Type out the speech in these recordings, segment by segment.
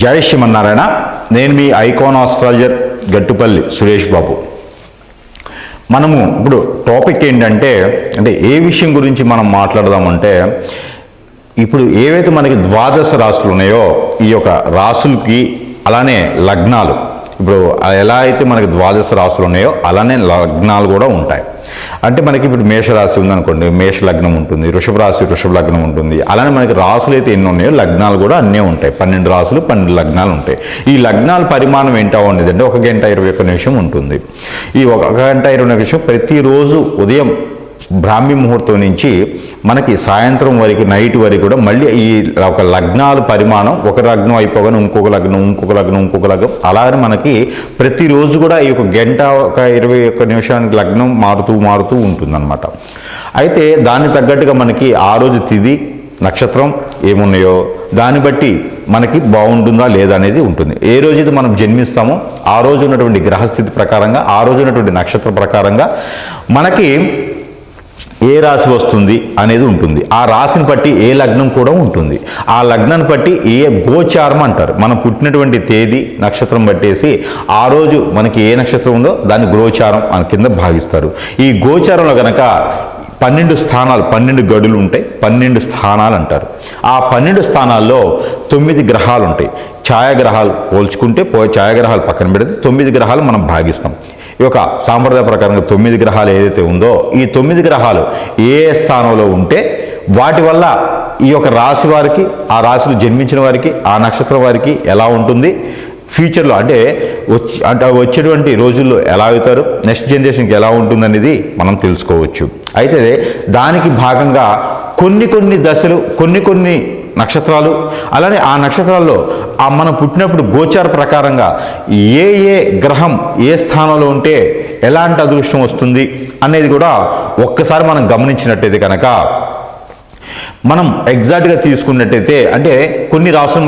జై శ్రీమన్నారాయణ. నేను మీ icon astrologer Gattupalli Suresh Babu. మనము ఇప్పుడు టాపిక్ ఏంటంటే ఏ విషయం గురించి మనం మాట్లాడదామంటే, ఇప్పుడు ఏవైతే మనకి ద్వాదశ రాశులు ఉన్నాయో ఈ యొక్క రాశులకి అలానే లగ్నాలు, ఇప్పుడు ఎలా అయితే మనకి ద్వాదశ రాశులు ఉన్నాయో అలానే లగ్నాలు కూడా ఉంటాయి. అంటే మనకి ఇప్పుడు మేషరాశి ఉందనుకోండి, మేష లగ్నం ఉంటుంది, వృషభ రాశి వృషభ లగ్నం ఉంటుంది. అలానే మనకి రాశులు అయితే ఎన్ని ఉన్నాయో లగ్నాలు కూడా అన్నీ ఉంటాయి. 12 రాశులు 12 లగ్నాలు ఉంటాయి. ఈ లగ్నాల పరిమాణం ఏంటో ఉండేది అంటే 1 గంట 21 నిమిషం ఉంటుంది. ఈ 1 గంట 20 నిమిషం ప్రతిరోజు ఉదయం బ్రాహ్మీ ముహూర్తం నుంచి మనకి సాయంత్రం వరకు నైట్ వరకు కూడా మళ్ళీ ఈ ఒక లగ్నాల పరిమాణం, ఒక లగ్నం అయిపోగానే ఇంకొక లగ్నం ఇంకొక లగ్నం ఇంకొక లగ్నం అలాగే మనకి ప్రతిరోజు కూడా ఈ 1 గంట 21 నిమిషానికి లగ్నం మారుతూ ఉంటుందన్నమాట. అయితే దానికి తగ్గట్టుగా మనకి ఆ రోజు తిథి నక్షత్రం ఏమున్నాయో దాన్ని బట్టి మనకి బాగుంటుందా లేదా అనేది ఉంటుంది. ఏ రోజైతే మనం జన్మిస్తామో ఆ రోజు ఉన్నటువంటి గ్రహస్థితి ప్రకారంగా, ఆ రోజు ఉన్నటువంటి నక్షత్ర ప్రకారంగా మనకి ఏ రాశి వస్తుంది అనేది ఉంటుంది. ఆ రాశిని బట్టి ఏ లగ్నం కూడా ఉంటుంది. ఆ లగ్నాన్ని బట్టి ఏ గోచారం అంటారు. మనం పుట్టినటువంటి తేదీ నక్షత్రం బట్టేసి ఆ రోజు మనకి ఏ నక్షత్రం ఉందో దాన్ని గోచారం అని కింద భావిస్తారు. ఈ గోచారంలో కనుక 12 స్థానాలు, 12 గడులు ఉంటాయి, 12 స్థానాలు అంటారు. ఆ 12 స్థానాల్లో 9 గ్రహాలు ఉంటాయి. ఛాయాగ్రహాలు పోల్చుకుంటే ఛాయాగ్రహాలు పక్కన పెడితే 9 గ్రహాలు మనం భాగిస్తాం. ఈ యొక్క సాంప్రదాయ ప్రకారంగా 9 గ్రహాలు ఏదైతే ఉందో ఈ 9 గ్రహాలు ఏ స్థానంలో ఉంటే వాటి వల్ల ఈ యొక్క రాశి వారికి, ఆ రాశిలో జన్మించిన వారికి, ఆ నక్షత్రం వారికి ఎలా ఉంటుంది, ఫ్యూచర్లో అంటే వచ్చేటువంటి రోజుల్లో ఎలా అవుతారు, నెక్స్ట్ జనరేషన్కి ఎలా ఉంటుందనేది మనం తెలుసుకోవచ్చు. అయితే దానికి భాగంగా కొన్ని దశలు, కొన్ని నక్షత్రాలు, అలానే ఆ నక్షత్రాల్లో మనం పుట్టినప్పుడు గోచార ప్రకారంగా ఏ గ్రహం ఏ స్థానంలో ఉంటే ఎలాంటి అదృష్టం వస్తుంది అనేది కూడా ఒక్కసారి మనం గమనించినట్టయితే కనుక, మనం ఎగ్జాక్ట్గా తీసుకున్నట్టయితే అంటే కొన్ని రాశులు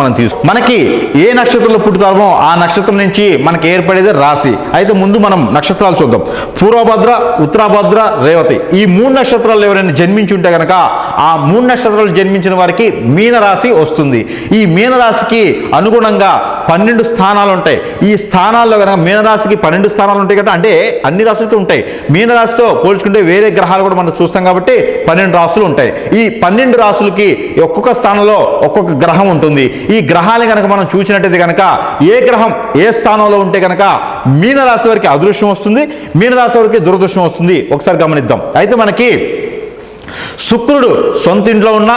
మనకి ఏ నక్షత్రంలో పుట్టుతామో ఆ నక్షత్రం నుంచి మనకి ఏర్పడేది రాశి. అయితే ముందు మనం నక్షత్రాలు చూద్దాం. పూర్వభద్ర, ఉత్తరాభద్ర, రేవతి ఈ 3 నక్షత్రాలు ఎవరైనా జన్మించి ఉంటే కనుక ఆ 3 నక్షత్రాలు జన్మించిన వారికి మీనరాశి వస్తుంది. ఈ మీనరాశికి అనుగుణంగా 12 స్థానాలు ఉంటాయి. ఈ స్థానాల్లో కనుక మీనరాశికి 12 స్థానాలు ఉంటాయి కదా, అంటే అన్ని రాశులకి ఉంటాయి. మీనరాశితో పోల్చుకుంటే వేరే గ్రహాలు కూడా మనం చూస్తాం కాబట్టి 12 రాశులు ఉంటాయి. ఈ 12 రాశులకి ఒక్కొక్క స్థానంలో ఒక్కొక్క గ్రహం ఉంటుంది. ఈ గ్రహాన్ని కనుక మనం చూసినట్టయితే కనుక ఏ గ్రహం ఏ స్థానంలో ఉంటే కనుక మీనరాశి వారికి అదృష్టం వస్తుంది, మీనరాశి వారికి దురదృష్టం వస్తుంది. ఒకసారి గమనిద్దాం. అయితే మనకి శుక్రుడు సొంత ఇంట్లో ఉన్న,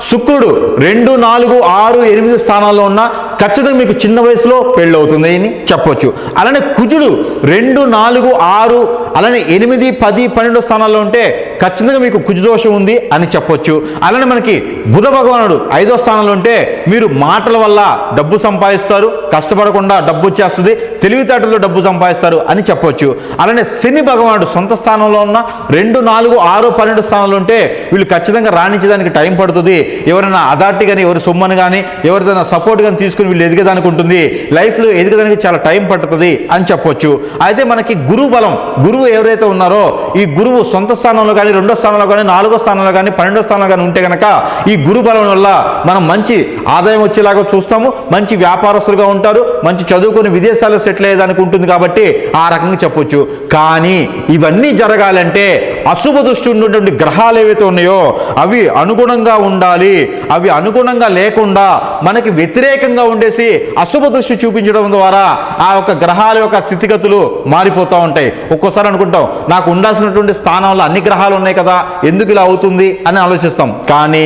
శుక్రుడు 2, 4, 6, 8 స్థానాల్లో ఉన్న ఖచ్చితంగా మీకు చిన్న వయసులో పెళ్ళి అవుతుంది అని చెప్పొచ్చు. అలానే కుజుడు 2, 4, 6 అలానే 8, 10, 12 స్థానాల్లో ఉంటే ఖచ్చితంగా మీకు కుజదోషం ఉంది అని చెప్పొచ్చు. అలానే మనకి బుధ భగవానుడు 5వ స్థానంలో ఉంటే మీరు మాటల వల్ల డబ్బు సంపాదిస్తారు, కష్టపడకుండా డబ్బు వచ్చేస్తుంది, తెలివితేటల్లో డబ్బు సంపాదిస్తారు అని చెప్పొచ్చు. అలానే శని భగవానుడు సొంత స్థానంలో ఉన్న 2, 4, 6, 12 స్థానంలో ఉంటే వీళ్ళు ఖచ్చితంగా రాణించడానికి టైం పడుతుంది. ఎవరైనా అథారిటీ కానీ, ఎవరి సొమ్మని కానీ, ఎవరిదైనా సపోర్ట్ కానీ తీసుకుని వీళ్ళు ఎదిగేదానికి ఉంటుంది. లైఫ్లో ఎదిగడానికి చాలా టైం పడుతుంది అని చెప్పొచ్చు. అయితే మనకి గురువు బలం, గురువు ఎవరైతే ఉన్నారో ఈ గురువు సొంత స్థానంలో కానీ, 2వ స్థానంలో కానీ, 4వ స్థానంలో కానీ, 12వ స్థానంలో కానీ ఉంటే కనుక ఈ గురు బలం వల్ల మనం మంచి ఆదాయం వచ్చేలాగా చూస్తాము, మంచి వ్యాపారస్తులుగా ఉంటారు, మంచి చదువుకొని విదేశాల్లో సెటిల్ అయ్యేదానికి ఉంటుంది. కాబట్టి ఆ రకంగా చెప్పొచ్చు. కానీ ఇవన్నీ జరగాలంటే అశుభ దృష్టి ఉన్నటువంటి గ్రహాలు ఏవైతే ఉన్నాయో అవి అనుగుణంగా ఉండాలి. అవి అనుగుణంగా లేకుండా మనకి వ్యతిరేకంగా ఉండేసి అశుభ దృష్టి చూపించడం ద్వారా ఆ యొక్క గ్రహాల యొక్క స్థితిగతులు మారిపోతూ ఉంటాయి. ఒక్కోసారి అనుకుంటాం నాకు ఉండాల్సినటువంటి స్థానంలో అన్ని గ్రహాలు ఉన్నాయి కదా, ఎందుకు ఇలా అవుతుంది అని ఆలోచిస్తాం. కానీ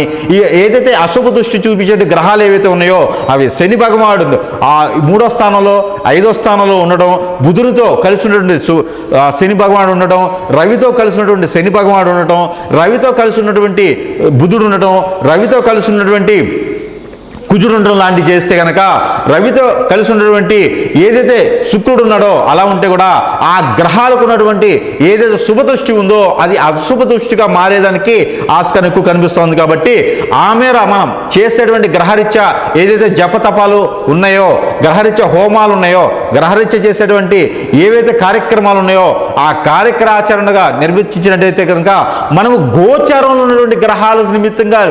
ఏదైతే అశుభ దృష్టి చూపించే గ్రహాలు ఏవైతే ఉన్నాయో అవి శని భగవానుడు ఆ 3వ స్థానంలో 5వ స్థానంలో ఉండడం, బుధునితో కలిసి ఉన్నటువంటి శని భగవానుడు ఉండటం, రవితో కలిసి ఉన్నటువంటి శని భగవానుడు ఉండటం, రవితో కలిసి ఉన్నటువంటి బుధుడు ఉండటం, రవితో కలిసి ఉన్నటువంటి కుజుడు ఉండడం లాంటివి చేస్తే కనుక, రవితో కలిసి ఉన్నటువంటి ఏదైతే శుక్రుడు ఉన్నాడో అలా ఉంటే కూడా ఆ గ్రహాలకు ఉన్నటువంటి ఏదైతే శుభదృష్టి ఉందో అది అశుభ దృష్టిగా మారేదానికి ఆస్కారం ఎక్కువ కనిపిస్తోంది. కాబట్టి ఆ మేర మనం చేసేటువంటి గ్రహరీత్యా ఏదైతే జపతపాలు ఉన్నాయో, గ్రహరీత్యా హోమాలు ఉన్నాయో, గ్రహరీత్యా చేసేటువంటి ఏవైతే కార్యక్రమాలు ఉన్నాయో ఆ కార్యక్రమాచరణగా నిర్వర్తించినట్టయితే కనుక మనము గోచారంలో ఉన్నటువంటి గ్రహాల నిమిత్తంగా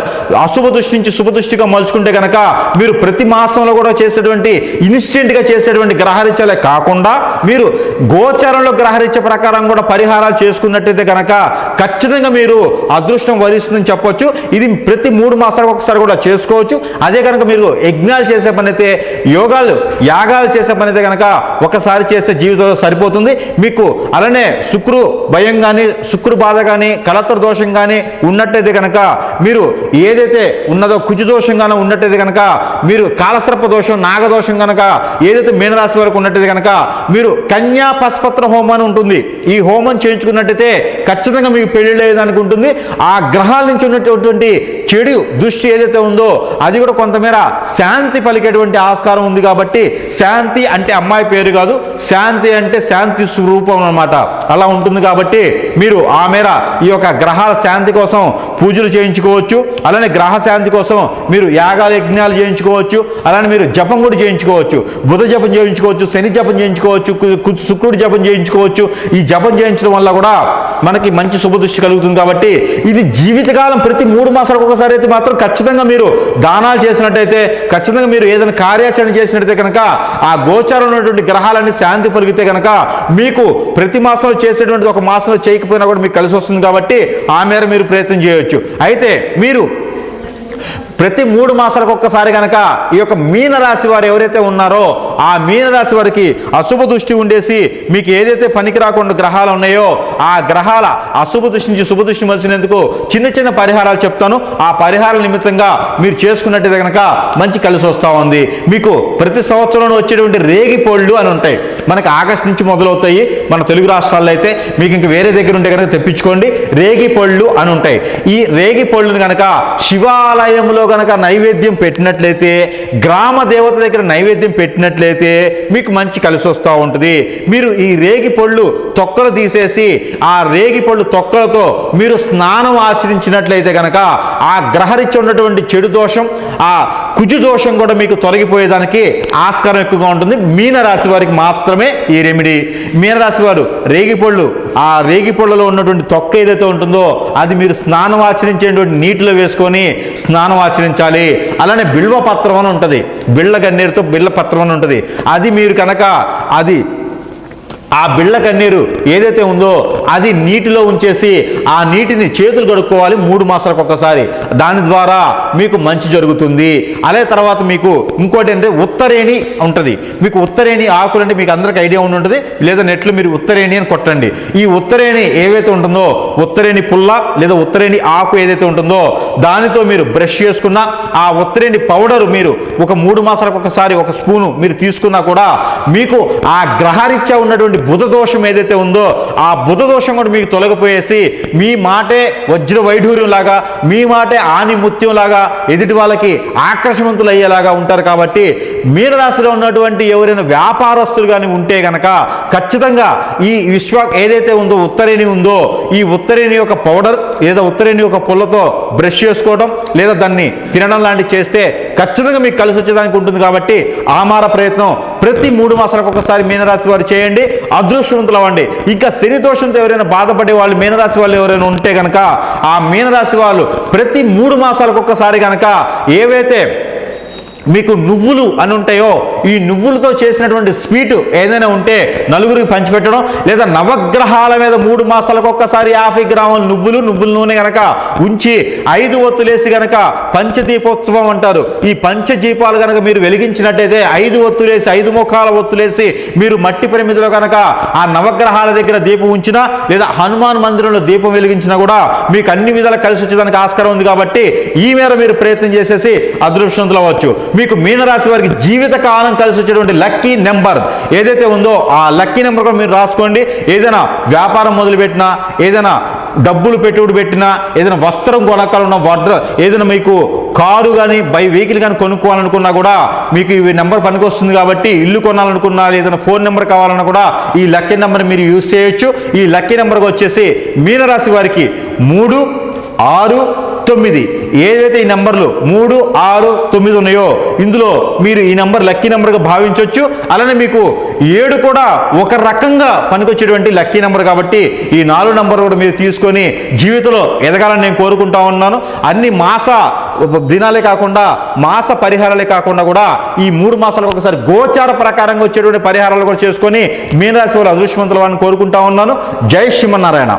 అశుభ దృష్టి నుంచి శుభ దృష్టిగా మలుచుకుంటే కనుక మీరు ప్రతి మాసంలో కూడా చేసేటువంటి ఇన్స్టెంట్గా చేసేటువంటి గ్రహరీత్యాలే కాకుండా మీరు గోచరంలో గ్రహరీత్య ప్రకారం కూడా పరిహారాలు చేసుకున్నట్టయితే కనుక ఖచ్చితంగా మీరు అదృష్టం వరిస్తుందని చెప్పొచ్చు. ఇది ప్రతి 3 మాసాలకు ఒకసారి కూడా చేసుకోవచ్చు. అదే కనుక మీరు యజ్ఞాలు చేసే పని అయితే, యాగాలు చేసే పని అయితే కనుక ఒకసారి చేస్తే జీవితంలో సరిపోతుంది మీకు. అలానే శుక్రు భయం కానీ, శుక్రు బాధ కానీ, కలత్ర దోషం కానీ ఉన్నట్టయితే కనుక మీరు ఏదైతే ఉన్నదో కుజు దోషం కానీ ఉన్నట్టయితే కనుక మీరు కాలసర్ప దోషం, నాగదోషం కనుక ఏదైతే మీనరాశి వరకు ఉన్నట్టయితే కనుక మీరు కన్యా పశుపత్ర హోమం అని ఉంటుంది. ఈ హోమం చేయించుకున్నట్టయితే ఖచ్చితంగా మీకు పెళ్లి లేదానికి ఉంటుంది. ఆ గ్రహాల నుంచి ఉన్నటువంటి చెడు దృష్టి ఏదైతే ఉందో అది కూడా కొంతమేర శాంతి పలికేటువంటి ఆస్కారం ఉంది. కాబట్టి శాంతి అంటే అమ్మాయి పేరు కాదు, శాంతి అంటే శాంతి స్వరూపం అన్నమాట. అలా ఉంటుంది కాబట్టి మీరు ఆ మేర ఈ యొక్క గ్రహాల శాంతి కోసం పూజలు చేయించుకోవచ్చు. అలానే గ్రహ శాంతి కోసం మీరు యాగాలు, యజ్ఞాలు చేయించుకోవచ్చు. అలానే మీరు జపం కూడా చేయించుకోవచ్చు. బుధ జపం చేయించుకోవచ్చు, శని జపం చేయించుకోవచ్చు, శుక్రుడి జపం చేయించుకోవచ్చు. ఈ జపం చేయించడం వల్ల కూడా మనకి మంచి శుభదృష్టి కలుగుతుంది. కాబట్టి ఇది జీవితకాలం ప్రతి 3 మాసాలకు ఒకసారి అయితే మాత్రం ఖచ్చితంగా మీరు దానాలు చేసినట్టయితే, ఖచ్చితంగా మీరు ఏదైనా కార్యాచరణ చేసినట్టయితే కనుక ఆ గోచారం ఉన్నటువంటి గ్రహాలన్నీ శాంతి పలిగితే కనుక మీకు ప్రతి మాసంలో చేసేటువంటి ఒక మాసంలో చేయకపోయినా కూడా మీకు కలిసి వస్తుంది. కాబట్టి ఆ మేర మీరు ప్రయత్నం చేయవచ్చు. అయితే మీరు ప్రతి 3 మాసాలకు ఒక్కసారి కనుక ఈ యొక్క మీనరాశి వారు ఎవరైతే ఉన్నారో ఆ మీనరాశి వారికి అశుభ దృష్టి ఉండేసి మీకు ఏదైతే పనికి రాకుండా గ్రహాలు ఉన్నాయో ఆ గ్రహాల అశుభ దృష్టి నుంచి శుభ దృష్టి మలిచినందుకు చిన్న చిన్న పరిహారాలు చెప్తాను. ఆ పరిహారాల నిమిత్తంగా మీరు చేసుకున్నట్టయితే కనుక మంచి కలిసి వస్తూ ఉంది. మీకు ప్రతి సంవత్సరంలో వచ్చేటువంటి రేగి పళ్ళు అని ఉంటాయి. మనకి ఆగస్టు నుంచి మొదలవుతాయి మన తెలుగు రాష్ట్రాల్లో. అయితే మీకు ఇంక వేరే దగ్గర ఉంటే కనుక తెప్పించుకోండి. రేగి పళ్ళు అని ఉంటాయి. ఈ రేగి పళ్ళుని కనుక శివాలయంలో కనుక నైవేద్యం పెట్టినట్లయితే, గ్రామ దేవత దగ్గర నైవేద్యం పెట్టినట్లయితే మీకు మంచి కలిసి వస్తూ ఉంటుంది. మీరు ఈ రేగి పళ్ళు తొక్కలు తీసేసి ఆ రేగి పళ్ళు తొక్కలతో మీరు స్నానం ఆచరించినట్లయితే కనుక ఆ గ్రహరీత్యా ఉన్నటువంటి చెడు దోషం, ఆ కుజు దోషం కూడా మీకు తొలగిపోయేదానికి ఆస్కారం ఎక్కువగా ఉంటుంది. మీనరాశి వారికి మాత్రమే ఈ రెమెడీ. మీనరాశి వారు రేగిపళ్ళు, ఆ రేగిపళ్ళలో ఉన్నటువంటి తొక్క ఏదైతే ఉంటుందో అది మీరు స్నానం ఆచరించేటువంటి నీటిలో వేసుకొని స్నానం ఆచరించాలి. అలానే బిల్వ పత్రం అని ఉంటుంది, బిళ్ళ గన్నేరుతో బిళ్ళ పత్రం అని ఉంటుంది. అది మీరు కనుక ఆ బిళ్ళ కన్నీరు ఏదైతే ఉందో అది నీటిలో ఉంచేసి ఆ నీటిని చేతులు కడుక్కోవాలి 3 మాసాలకు ఒక్కసారి. దాని ద్వారా మీకు మంచి జరుగుతుంది. అదే తర్వాత మీకు ఇంకోటి ఏంటంటే ఉత్తరేణి ఉంటుంది. మీకు ఉత్తరేణి ఆకులు అంటే మీకు అందరికి ఐడియా ఉంటుంది, లేదా నెట్లో మీరు ఉత్తరేణి అని కొట్టండి. ఈ ఉత్తరేణి ఏవైతే ఉంటుందో ఉత్తరేణి పుల్ల లేదా ఉత్తరేణి ఆకు ఏదైతే ఉంటుందో దానితో మీరు బ్రష్ చేసుకున్న ఆ ఉత్తరేణి పౌడర్ మీరు ఒక 3 మాసాలకు ఒకసారి 1 స్పూను మీరు తీసుకున్నా కూడా మీకు ఆ గ్రహరీత్యా ఉన్నటువంటి బుధ దోషం ఏదైతే ఉందో ఆ బుధ దోషం కూడా మీకు తొలగిపోయేసి మీ మాటే వజ్ర వైఢూర్యం లాగా, మీ మాటే ఆనిముత్యం లాగా ఎదుటి వాళ్ళకి ఆకర్షవంతులు అయ్యేలాగా ఉంటారు. కాబట్టి మీనరాశిలో ఉన్నటువంటి ఎవరైనా వ్యాపారస్తులు కానీ ఉంటే గనక ఖచ్చితంగా ఈ ఏదైతే ఉందో ఉత్తరేణి ఉందో ఈ ఉత్తరేణి యొక్క పౌడర్ లేదా ఉత్తరేణి యొక్క పుల్లతో బ్రష్ చేసుకోవడం లేదా దాన్ని తినడం లాంటివి చేస్తే ఖచ్చితంగా మీకు కలిసి వచ్చేదానికి ఉంటుంది. కాబట్టి ఆమార ప్రయత్నం ప్రతి 3 మాసాలకు ఒకసారి మీనరాశి వారు చేయండి, అదృష్టవంతులు అవ్వండి. ఇంకా శని దోషంతో ఎవరైనా బాధపడే వాళ్ళు మీనరాశి వాళ్ళు ఎవరైనా ఉంటే కనుక ఆ మీనరాశి వాళ్ళు ప్రతి 3 మాసాలకు ఒక్కసారి కనుక ఏవైతే మీకు నువ్వులు అని ఉంటాయో ఈ నువ్వులతో చేసినటువంటి స్వీట్ ఏదైనా ఉంటే నలుగురికి పంచిపెట్టడం, లేదా నవగ్రహాల మీద 3 మాసాలకు ఒక్కసారి 50 గ్రాముల నువ్వుల నూనె కనుక ఉంచి 5 ఒత్తులేసి కనుక పంచదీపోత్సవం అంటారు. ఈ పంచదీపాలు కనుక మీరు వెలిగించినట్టయితే 5 ఒత్తులేసి 5 ముఖాల ఒత్తులేసి మీరు మట్టి ప్రమిదిలో కనుక ఆ నవగ్రహాల దగ్గర దీపం ఉంచినా లేదా హనుమాన్ మందిరంలో దీపం వెలిగించినా కూడా మీకు అన్ని విధాలు కలిసి వచ్చేదానికి ఆస్కారం ఉంది. కాబట్టి ఈ మేర మీరు ప్రయత్నం చేసేసి అదృష్టవంతులు అవ్వచ్చు. మీకు మీనరాశి వారికి జీవితకాలం కలిసి వచ్చేటువంటి లక్కీ నెంబర్ ఏదైతే ఉందో ఆ లక్కీ నెంబర్ కూడా మీరు రాసుకోండి. ఏదైనా వ్యాపారం మొదలుపెట్టినా, ఏదైనా డబ్బులు పెట్టుబడి పెట్టినా, ఏదైనా వస్త్రం కొనకాలన్నా, ఏదైనా మీకు కారు కానీ వెహికల్ కానీ కొనుక్కోవాలనుకున్నా కూడా మీకు ఈ నెంబర్ పనికి వస్తుంది. కాబట్టి ఇల్లు కొనాలనుకున్నా, ఏదైనా ఫోన్ నెంబర్ కావాలన్నా కూడా ఈ లక్కీ నెంబర్ మీరు యూజ్ చేయొచ్చు. ఈ లక్కీ నెంబర్కి వచ్చేసి మీనరాశి వారికి 3, 6, 9 ఏదైతే ఈ నెంబర్లు 3, 6, 9 ఉన్నాయో ఇందులో మీరు ఈ నెంబర్ లక్కీ నెంబర్గా భావించవచ్చు. అలానే మీకు 7 కూడా ఒక రకంగా పనికొచ్చేటువంటి లక్కీ నెంబర్ కాబట్టి ఈ 4 నెంబర్ కూడా మీరు తీసుకొని జీవితంలో ఎదగాలని నేను కోరుకుంటా ఉన్నాను. అన్ని మాస దినాలే కాకుండా మాస పరిహారాలే కాకుండా కూడా ఈ 3 మాసాలకు ఒకసారి గోచార ప్రకారంగా వచ్చేటువంటి పరిహారాలు కూడా చేసుకొని మీనరాశి వారు అదృష్టవంతులు అని కోరుకుంటా ఉన్నాను. జై శ్రీమన్నారాయణ.